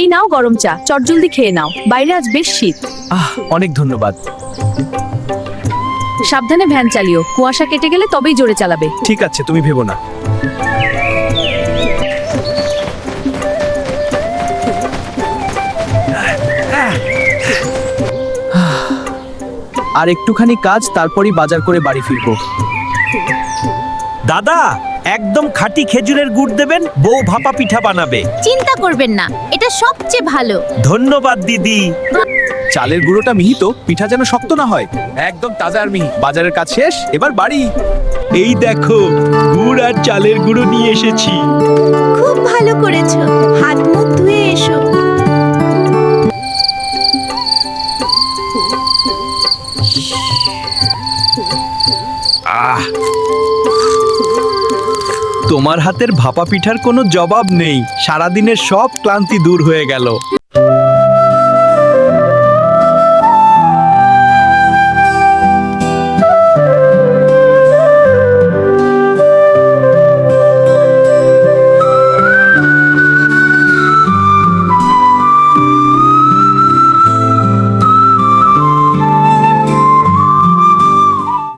এই নাও গরম চা, চটজলদি খেয়ে নাও, বাইরে আজ বেশ শীত। অনেক ধন্যবাদ। সাবধানে ভ্যান চালিও, কুয়াশা কেটে গেলে তবেই জোরে চালাবে। ঠিক আছে, তুমি ভেবো না। আর একটুখানি কাজ, তারপরই বাজার করে বাড়ি ফিরবো। দাদা, একদম খাঁটি খেজুরের গুড় দেবেন, বউ ভাপা পিঠা বানাবে। চিন্তা করবেন না, এটা সবচেয়ে ভালো। ধন্যবাদ দিদি। চালের গুঁড়োটা মিহি তো, পিঠা যেন শক্ত না হয়। একদম তাজা আর মিহি। বাজারের কাজ শেষ, এবার বাড়ি। এই দেখো, গুড় আর চালের গুঁড়ো নিয়ে এসেছি। খুব ভালো করেছো, হাত মুখ ধুয়ে এসো। তোমার হাতের ভাপা পিঠার কোনো জবাব নেই, সারাদিনের সব ক্লান্তি দূর হয়ে গেল।